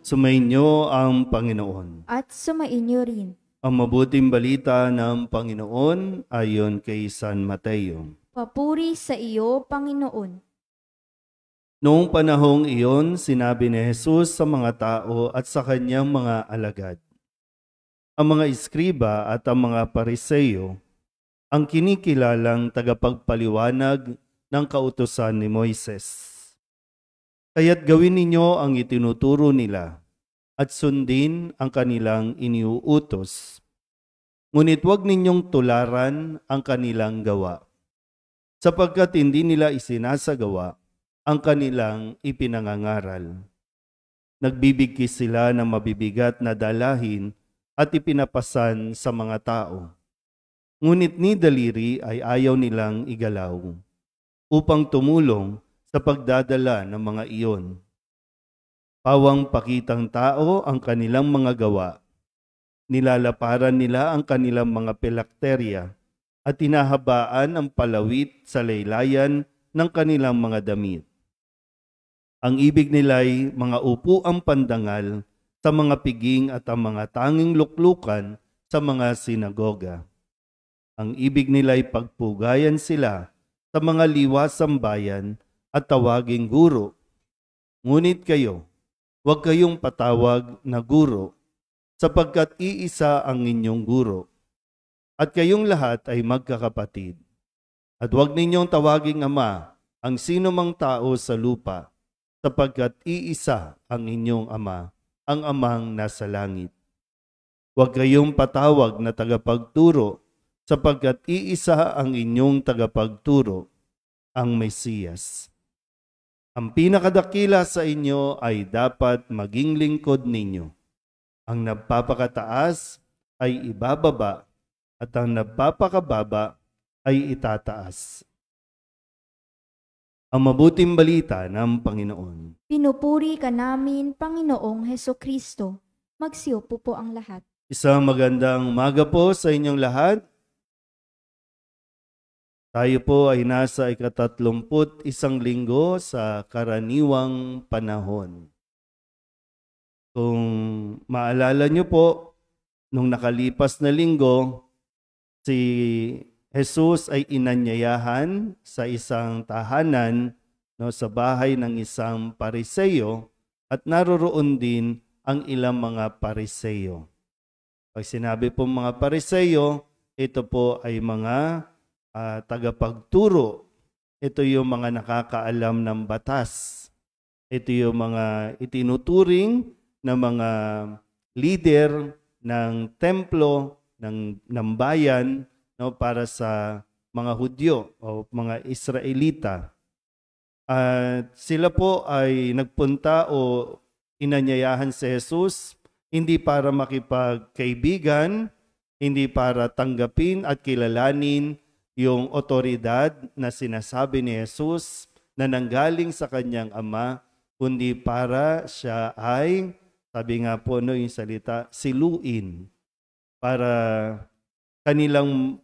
Sumainyo ang Panginoon. At sumainyo rin. Ang mabuting balita ng Panginoon ayon kay San Mateo. Papuri sa iyo, Panginoon. Noong panahong iyon, sinabi ni Jesus sa mga tao at sa kanyang mga alagad, ang mga iskriba at ang mga pariseyo, ang kinikilalang tagapagpaliwanag ng kautusan ni Moises. Kaya't gawin ninyo ang itinuturo nila at sundin ang kanilang iniuutos. Ngunit huwag ninyong tularan ang kanilang gawa, sapagkat hindi nila isinasagawa ang kanilang ipinangangaral. Nagbibigkis sila ng mabibigat na dalahin at ipinapasan sa mga tao. Ngunit ni daliri ay ayaw nilang igalaw upang tumulong sa pagdadala ng mga iyon. Pawang pakitang tao ang kanilang mga gawa. Nilalaparan nila ang kanilang mga pelakterya at tinahabaan ang palawit sa laylayan ng kanilang mga damit. Ang ibig nila'y mga upuang pandangal sa mga piging at ang mga tanging luklukan sa mga sinagoga. Ang ibig nila'y pagpugayan sila sa mga liwasang bayan at tawaging guro. Ngunit kayo, huwag kayong patawag na guro, sapagkat iisa ang inyong guro, at kayong lahat ay magkakapatid. At huwag ninyong tawaging ama ang sino mang tao sa lupa, sapagkat iisa ang inyong ama, ang amang nasa langit. Huwag kayong patawag na tagapagturo, sapagkat iisa ang inyong tagapagturo, ang Mesiyas. Ang pinakadakila sa inyo ay dapat maging lingkod ninyo. Ang nagpapakataas ay ibababa at ang nagpapakababa ay itataas. Ang mabuting balita ng Panginoon. Pinupuri ka namin, Panginoong Hesukristo. Magsiupo po ang lahat. Isang magandang umaga po sa inyong lahat. Tayo po ay nasa 31 linggo sa karaniwang panahon. Kung maalala nyo po, nung nakalipas na linggo, si Jesus ay inanyayahan sa isang tahanan, sa bahay ng isang pariseyo, at naroroon din ang ilang mga pariseyo. Pag sinabi po mga pariseyo, ito po ay mga tagapagturo. Ito yung mga nakakaalam ng batas. Ito yung mga itinuturing na mga leader ng templo, ng bayan, para sa mga Hudyo o mga Israelita. At sila po ay nagpunta o inanyayahan si Jesus hindi para makipagkaibigan, hindi para tanggapin at kilalanin yung otoridad na sinasabi ni Jesus na nanggaling sa kanyang ama, kundi para siya ay, sabi nga po yung salita, siluin, para kanilang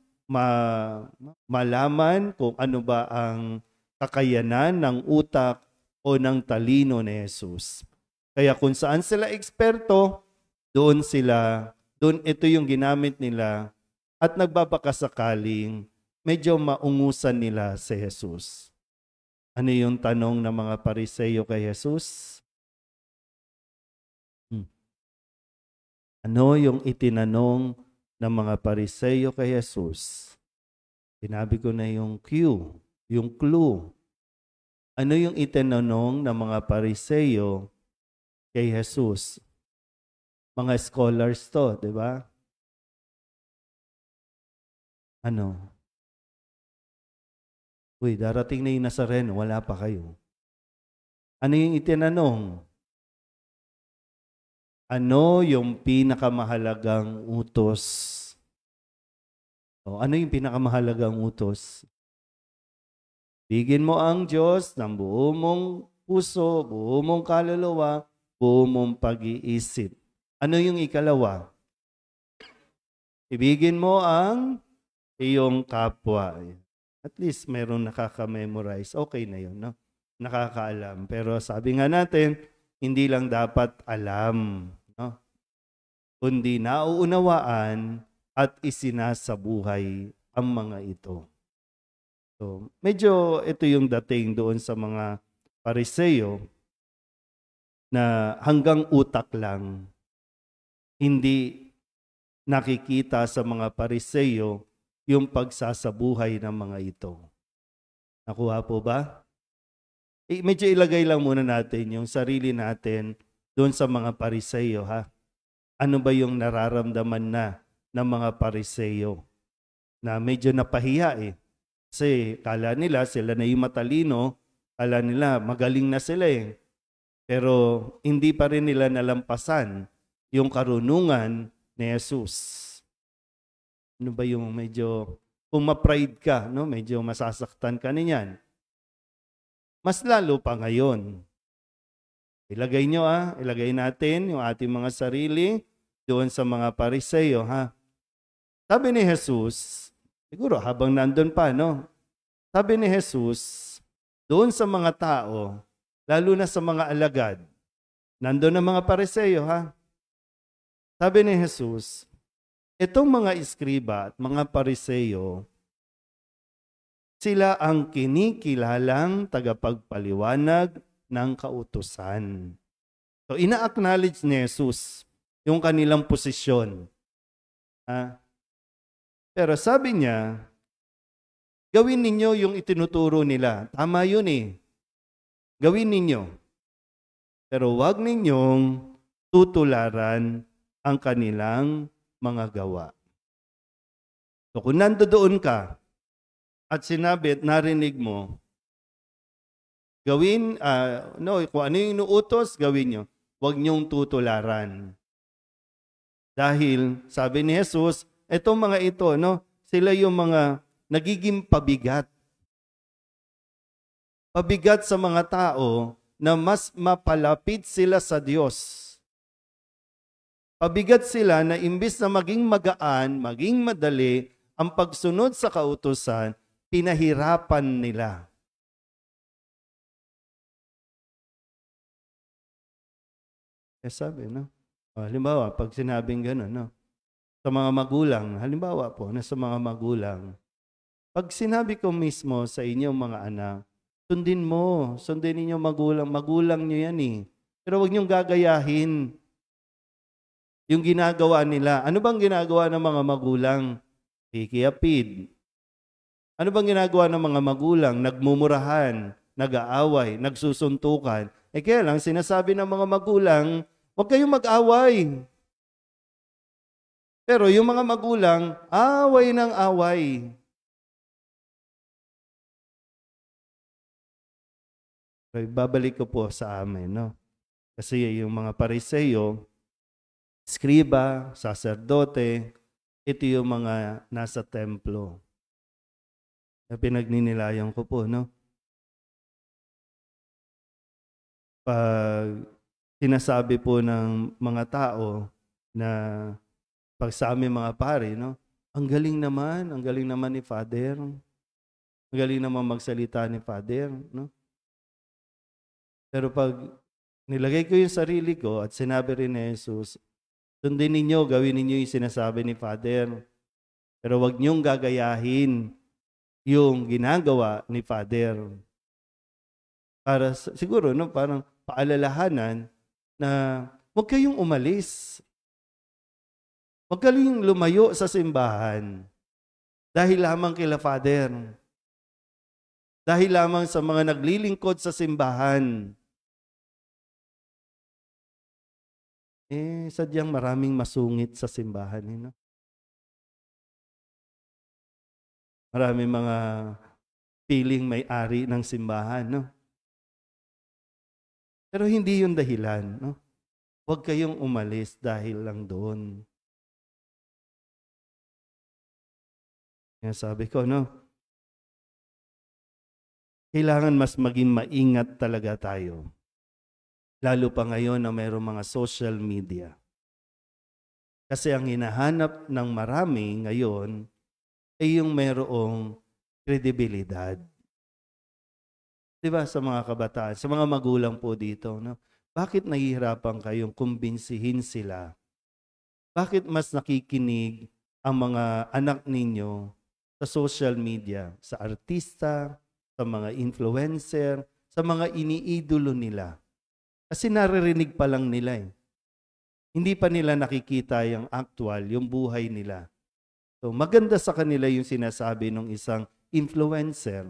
malaman kung ano ba ang kakayanan ng utak o ng talino ni Jesus. Kaya kung saan sila eksperto, doon ito yung ginamit nila at nagbabakasakaling medyo maungusan nila si Jesus. Ano yung tanong ng mga pariseyo kay Jesus? Ano yung itinanong ng mga pariseyo kay Jesus? Sinabi ko na yung cue, yung clue. Ano yung itinanong ng mga pariseyo kay Jesus? Mga scholars to, di ba? Ano? Uy, darating na yung Nazareno, wala pa kayo. Ano yung itinanong? Ano yung pinakamahalagang utos? Ano yung pinakamahalagang utos? Bigin mo ang Diyos ng buo mong puso, buo mong kaluluwa, buo mong pag-iisip. Ano yung ikalawa? Ibigin mo ang iyong kapwa. At least mayroong nakaka-memorize. Okay na yun, no? Nakakaalam. Pero sabi nga natin, hindi lang dapat alam, no? Kundi nauunawaan at isinasabuhay ang mga ito. So, medyo ito yung dating doon sa mga Pariseo na hanggang utak lang. Hindi nakikita sa mga Pariseo yung pagsasabuhay ng mga ito. Nakuha po ba? Medyo ilagay lang muna natin yung sarili natin doon sa mga Pariseo, ha? Ano ba yung nararamdaman na ng mga Pariseo? Na medyo napahiya eh. Kasi kala nila sila na yung matalino, kala nila magaling na sila eh. Pero hindi pa rin nila nalampasan yung karunungan ni Jesus. Ano ba yung medyo, kung ma-pride ka, no? Medyo masasaktan ka niyan. Mas lalo pa ngayon. Ilagay natin yung ating mga sarili doon sa mga Pariseo, ha? Sabi ni Jesus, siguro habang nandun pa, no? Sabi ni Jesus, doon sa mga tao, lalo na sa mga alagad, nandun ang mga Pariseo, ha? Sabi ni Jesus, itong mga iskriba at mga Pariseo, sila ang kinikilalang tagapagpaliwanag ng kautusan. So, ina-acknowledge ni Jesus yung kanilang posisyon. Pero sabi niya, gawin ninyo yung itinuturo nila. Tama yun eh. Gawin ninyo. Pero wag ninyong tutularan ang kanilang mga gawa. So, kung nandoon ka, at sinabi at narinig mo, gawin, kung ano yung inuutos, gawin nyo. Huwag nyong tutularan. Dahil, sabi ni Jesus, itong mga ito, no, sila yung mga nagiging pabigat. Pabigat sa mga tao na mas mapalapit sila sa Diyos. Pabigat sila na imbis na maging magaan, maging madali, ang pagsunod sa kautusan, pinahirapan nila. Sabi, no? Halimbawa, pag sinabing gano'n, no? Sa mga magulang, halimbawa po, na sa mga magulang, pag sinabi ko mismo sa inyong mga anak, sundin ninyo magulang nyo yan eh. Pero huwag nyong gagayahin yung ginagawa nila. Ano bang ginagawa ng mga magulang? Kikiapid. Ano bang ginagawa ng mga magulang? Nagmumurahan, nag-aaway, nagsusuntukan. Kaya lang, sinasabi ng mga magulang, huwag kayong mag-away. Pero yung mga magulang, away ng away. Babalik ko po sa amin, no? Kasi yung mga Pariseo, skriba, saserdote, ito yung mga nasa templo. Pinagninilayan ko po, no? Pag sinasabi po ng mga tao na pag sa aming mga pare, no? Ang galing naman ni Father. Ang galing naman magsalita ni Father, no? Pero pag nilagay ko yung sarili ko at sinabi rin ni Jesus, sundin ninyo, gawin ninyo yung sinasabi ni Father. Pero wag niyong gagayahin yung ginagawa ni Father. Para siguro, no, parang paalalahanan na huwag kayong umalis. Huwag kayong lumayo sa simbahan dahil lamang kila Father. Dahil lamang sa mga naglilingkod sa simbahan. Sadyang maraming masungit sa simbahan. No? Maraming mga piling may-ari ng simbahan. No? Pero hindi yun dahilan. No? Huwag kayong umalis dahil lang doon. Kaya sabi ko, no? Kailangan mas maging maingat talaga tayo. Lalo pa ngayon na mayroong mga social media. Kasi ang hinahanap ng marami ngayon ay yung mayroong kredibilidad. Diba sa mga kabataan, sa mga magulang po dito, no? bakit nahihirapan kayong kumbinsihin sila? Bakit mas nakikinig ang mga anak ninyo sa social media, sa artista, sa mga influencer, sa mga iniidolo nila? Kasi naririnig pa lang nila eh. Hindi pa nila nakikita yung actual, yung buhay nila. So maganda sa kanila yung sinasabi ng isang influencer.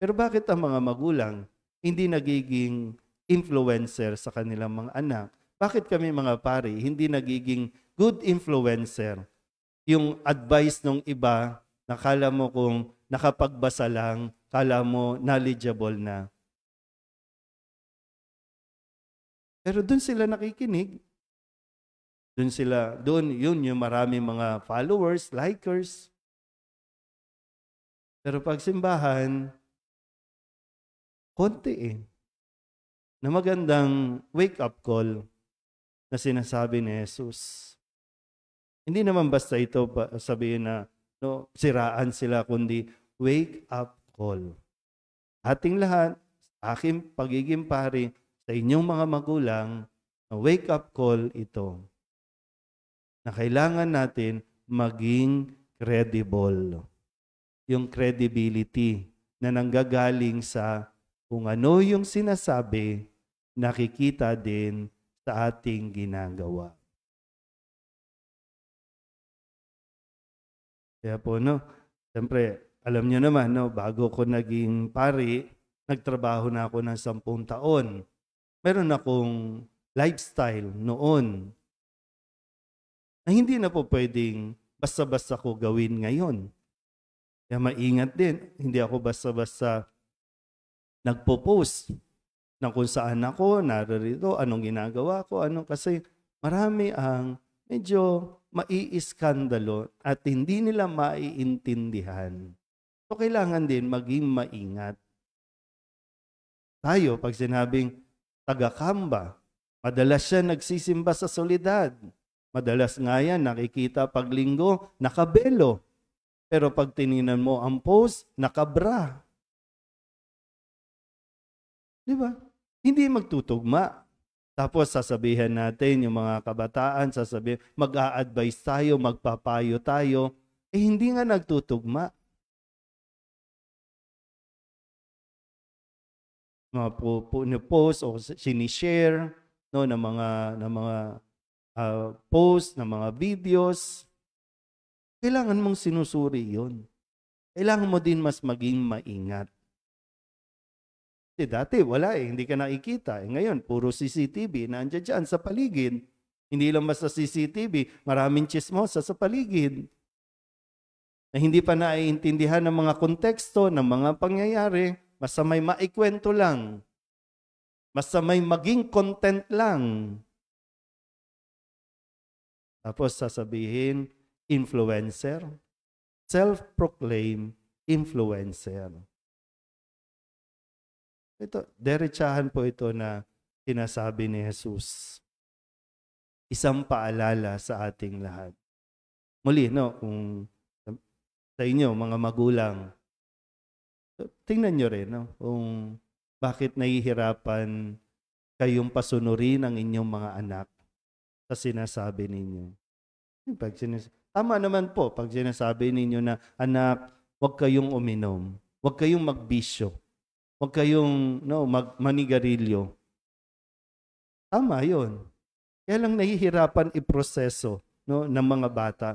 Pero bakit ang mga magulang hindi nagiging influencer sa kanilang mga anak? Bakit kami mga pari hindi nagiging good influencer? Yung advice ng iba, nakala mo kung nakapagbasa lang, kala mo knowledgeable na. Pero doon sila nakikinig. Doon yun yung marami mga followers, likers. Pero pag simbahan, konti eh. Na magandang wake-up call na sinasabi ni Jesus. Hindi naman basta ito sabihin na siraan sila, kundi wake-up call. Ating lahat, aking pagiging pari, sa inyong mga magulang, na wake-up call ito. Na kailangan natin maging credible. Yung credibility na nanggagaling sa kung ano yung sinasabi, nakikita din sa ating ginagawa. Kaya po, siyempre, alam niyo naman, bago ko naging pari, nagtrabaho na ako ng 10 taon. Meron akong lifestyle noon na hindi na po pwedeng basta-basta ko gawin ngayon. Kaya maingat din, hindi ako basta-basta nagpo-post ng kung saan ako, narito, anong ginagawa ko, kasi marami ang medyo maiiskandalo at hindi nila maiintindihan. So kailangan din maging maingat. Tayo, pag sinabing taga-Kamba, madalas siya nagsisimba sa solidad. Madalas nga yan, nakikita pag linggo, nakabelo. Pero pag tininan mo ang post, nakabra. Di ba? Hindi magtutugma. Tapos sasabihan natin yung mga kabataan, mag-a-advise tayo, magpapayo tayo. Hindi nga nagtutugma. Mga post o sinishare ng mga post, ng mga videos. Kailangan mong sinusuri yun. Kailangan mo din mas maging maingat. Kasi dati wala hindi ka nakikita. Ngayon, puro CCTV, nandiyan dyan sa paligid. Hindi lang basta CCTV, maraming chismosa sa paligid. Na hindi pa naiintindihan ng mga konteksto, ng mga pangyayari, basta may maikwento lang. Basta may maging content lang. Tapos sasabihin, influencer, self-proclaimed influencer. Ito, derechahan po ito na sinasabi ni Jesus. Isang paalala sa ating lahat. Muli, kung sa inyo, mga magulang, tingnan nyo rin, kung bakit nahihirapan kayong pasunurin ang inyong mga anak sa sinasabi ninyo. Tama naman po pag sinasabi ninyo na, anak, huwag kayong uminom, huwag kayong magbisyo, huwag kayong manigarilyo. Tama yun. Kaya lang nahihirapan iproseso ng mga bata.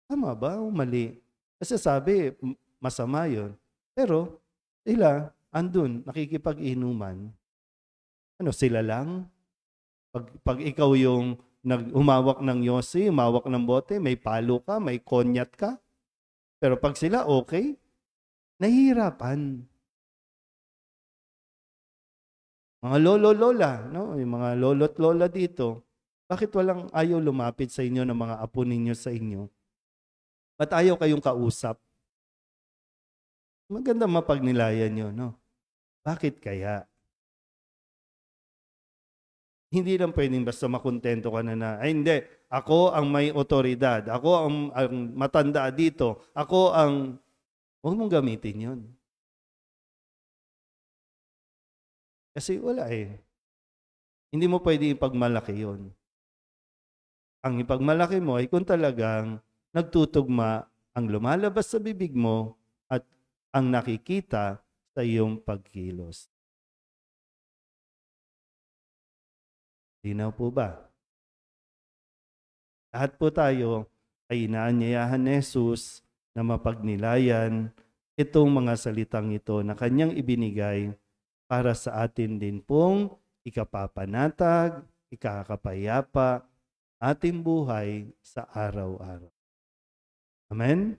Tama ba o mali? Kasi sabi, masama yun. Pero sila, andun, nakikipag-inuman. Sila lang? Pag ikaw yung humawak ng yosi, humawak ng bote, may palo ka, may konyat ka. Pero pag sila okay, nahihirapan. Mga lolo-lola, yung mga lolo't-lola dito, bakit walang ayaw lumapit sa inyo ng mga apo ninyo sa inyo? Ba't ayaw kayong kausap? Maganda mapagnilayan nyo, Bakit kaya? Hindi lang pwedeng basta makontento ka na, hindi, ako ang may otoridad, ako ang matanda dito, huwag mong gamitin yun. Kasi wala Hindi mo pwede ipagmalaki yon. Ang ipagmalaki mo ay kung talagang nagtutugma ang lumalabas sa bibig mo at ang nakikita sa iyong pagkilos. Linaw po ba? Lahat po tayo ay inaanyayahan ni Jesus na mapagnilayan itong mga salitang ito na kanyang ibinigay para sa atin din pong ikapapanatag, ikakapayapa, ating buhay sa araw-araw. Amen?